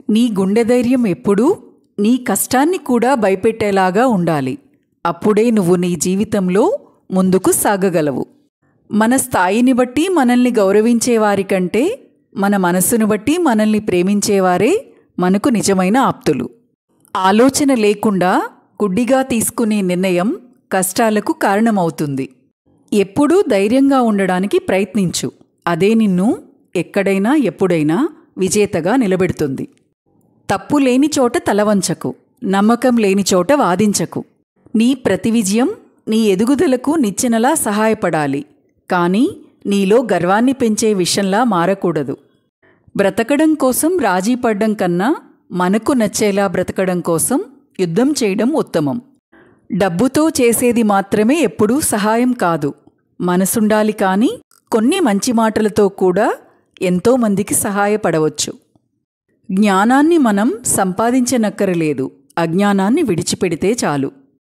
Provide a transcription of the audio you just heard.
నీ గుండె ధైర్యం ఎప్పుడూ నీ కష్టాన్ని కూడా భయపెట్టేలాగా ఉండాలి. అప్పుడే నువ్వు నీ జీవితంలో ముందుకు సాగగలవు. మన స్థాయిని బట్టి మనల్ని గౌరవించేవారి కంటే మన మనస్సును బట్టి మనల్ని ప్రేమించేవారే మనకు నిజమైన ఆప్తులు. ఆలోచన లేకుండా గుడ్డిగా తీసుకునే నిర్ణయం కష్టాలకు కారణమవుతుంది. ఎప్పుడూ ధైర్యంగా ఉండడానికి ప్రయత్నించు. అదే నిన్ను ఎక్కడైనా ఎప్పుడైనా విజేతగా నిలబెడుతుంది. తప్పు లేని చోట తలవంచకు, నమ్మకం లేని చోట వాదించకు. నీ ప్రతి విజయం నీ ఎదుగుదలకు నిచ్చెనలా సహాయపడాలి, కానీ నీలో గర్వాన్ని పెంచే విషయంలా మారకూడదు. బ్రతకడం కోసం రాజీ పడ్డం కన్నా మనకు నచ్చేలా బ్రతకడం కోసం యుద్ధం చేయడం ఉత్తమం. డబ్బుతో చేసేది మాత్రమే ఎప్పుడూ సహాయం కాదు. మనసుండాలి, కానీ కొన్ని మంచి మాటలతో కూడా ఎంతోమందికి సహాయపడవచ్చు. జ్ఞానాన్ని మనం సంపాదించనక్కరలేదు, అజ్ఞానాన్ని విడిచిపెడితే చాలు.